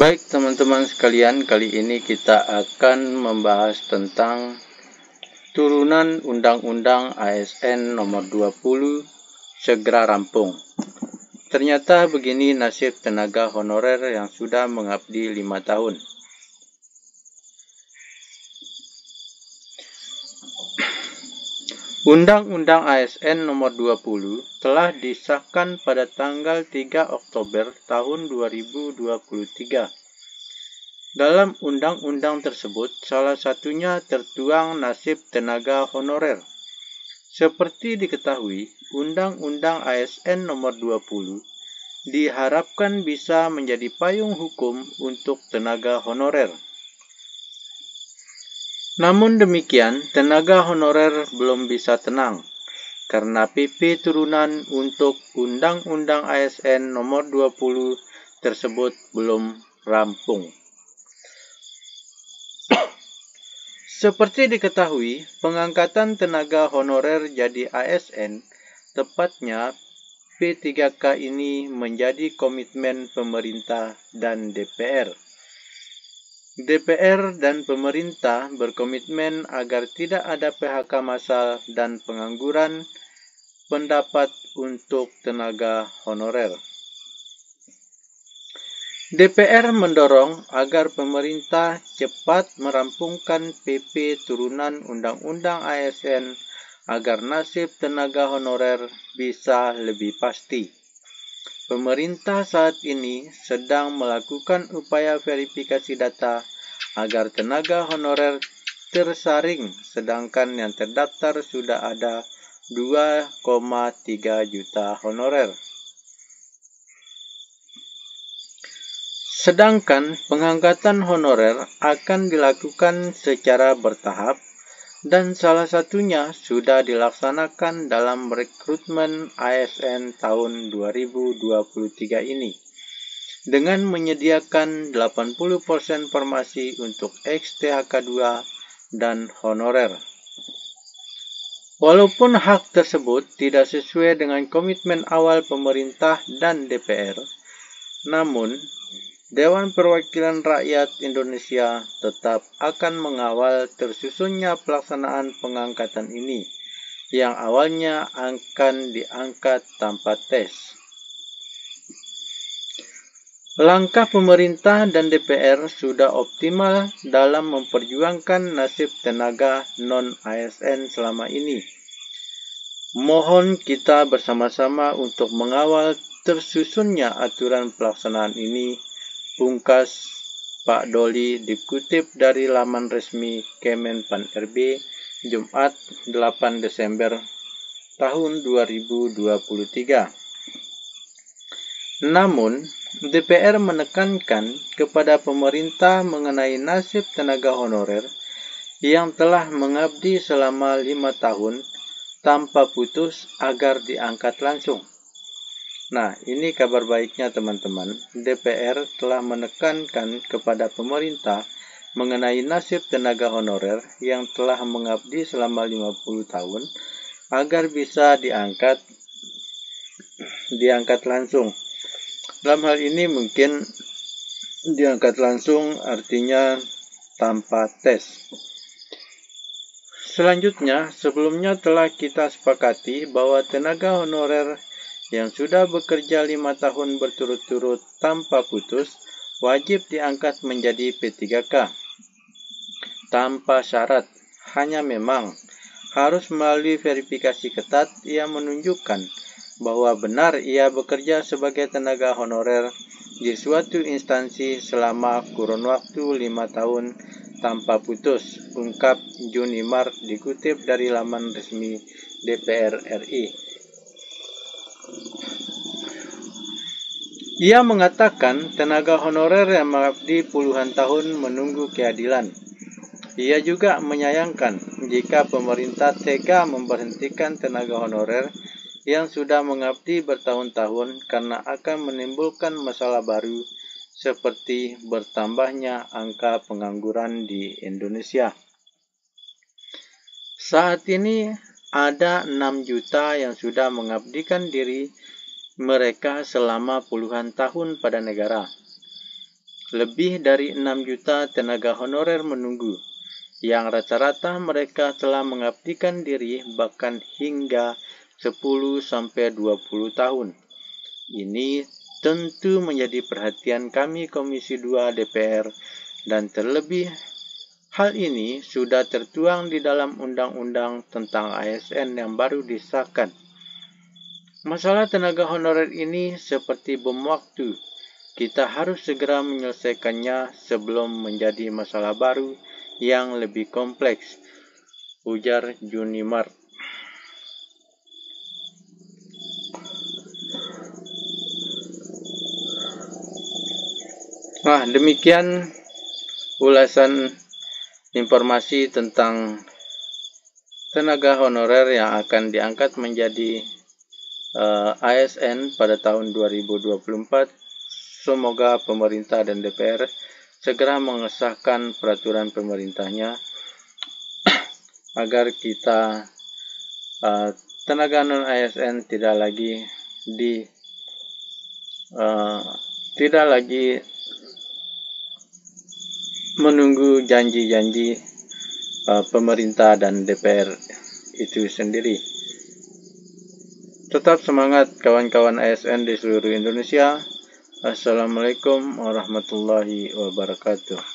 Baik teman-teman sekalian, kali ini kita akan membahas tentang turunan Undang-Undang ASN nomor 20 segera rampung. Ternyata begini nasib tenaga honorer yang sudah mengabdi 5 tahun. Undang-Undang ASN nomor 20 telah disahkan pada tanggal 3 Oktober tahun 2023. Dalam undang-undang tersebut, salah satunya tertuang nasib tenaga honorer. Seperti diketahui, Undang-Undang ASN nomor 20 diharapkan bisa menjadi payung hukum untuk tenaga honorer. Namun demikian, tenaga honorer belum bisa tenang karena PP turunan untuk Undang-Undang ASN nomor 20 tersebut belum rampung. Seperti diketahui, pengangkatan tenaga honorer jadi ASN, tepatnya P3K ini menjadi komitmen pemerintah dan DPR. DPR dan pemerintah berkomitmen agar tidak ada PHK massal dan pengangguran pendapat untuk tenaga honorer. DPR mendorong agar pemerintah cepat merampungkan PP turunan Undang-Undang ASN agar nasib tenaga honorer bisa lebih pasti. Pemerintah saat ini sedang melakukan upaya verifikasi data agar tenaga honorer tersaring, sedangkan yang terdaftar sudah ada 2,3 juta honorer. Sedangkan pengangkatan honorer akan dilakukan secara bertahap dan salah satunya sudah dilaksanakan dalam rekrutmen ASN tahun 2023 ini dengan menyediakan 80% formasi untuk ex-THK2 dan honorer. Walaupun hak tersebut tidak sesuai dengan komitmen awal pemerintah dan DPR, namun Dewan Perwakilan Rakyat Indonesia tetap akan mengawal tersusunnya pelaksanaan pengangkatan ini, yang awalnya akan diangkat tanpa tes. Langkah pemerintah dan DPR sudah optimal dalam memperjuangkan nasib tenaga non-ASN selama ini. Mohon kita bersama-sama untuk mengawal tersusunnya aturan pelaksanaan ini, pungkas Pak Doli dikutip dari laman resmi Kemenpan.RB Jumat 8 Desember tahun 2023. Namun, DPR menekankan kepada pemerintah mengenai nasib tenaga honorer yang telah mengabdi selama 5 tahun tanpa putus agar diangkat langsung. Nah, ini kabar baiknya teman-teman. DPR telah menekankan kepada pemerintah mengenai nasib tenaga honorer yang telah mengabdi selama 50 tahun agar bisa diangkat langsung. Dalam hal ini mungkin diangkat langsung artinya tanpa tes. Selanjutnya, sebelumnya telah kita sepakati bahwa tenaga honorer yang sudah bekerja 5 tahun berturut-turut tanpa putus wajib diangkat menjadi P3K tanpa syarat. Hanya memang harus melalui verifikasi ketat yang menunjukkan bahwa benar ia bekerja sebagai tenaga honorer di suatu instansi selama kurun waktu 5 tahun tanpa putus, ungkap Junimart dikutip dari laman resmi DPR RI. Ia mengatakan tenaga honorer yang mengabdi puluhan tahun menunggu keadilan. Ia juga menyayangkan jika pemerintah tega memberhentikan tenaga honorer yang sudah mengabdi bertahun-tahun karena akan menimbulkan masalah baru seperti bertambahnya angka pengangguran di Indonesia. Saat ini ada 6 juta yang sudah mengabdikan diri mereka selama puluhan tahun pada negara. lebih dari 6 juta tenaga honorer menunggu, yang rata-rata mereka telah mengabdikan diri bahkan hingga 10-20 tahun. Ini tentu menjadi perhatian kami Komisi 2 DPR, dan terlebih hal ini sudah tertuang di dalam Undang-Undang tentang ASN yang baru disahkan. Masalah tenaga honorer ini seperti bom waktu. Kita harus segera menyelesaikannya sebelum menjadi masalah baru yang lebih kompleks, ujar Junimart. Nah, demikian ulasan informasi tentang tenaga honorer yang akan diangkat menjadi ASN pada tahun 2024. Semoga pemerintah dan DPR segera mengesahkan peraturan pemerintahnya agar kita tenaga non ASN tidak lagi menunggu janji-janji pemerintah dan DPR itu sendiri. Tetap semangat kawan-kawan ASN di seluruh Indonesia. Assalamualaikum warahmatullahi wabarakatuh.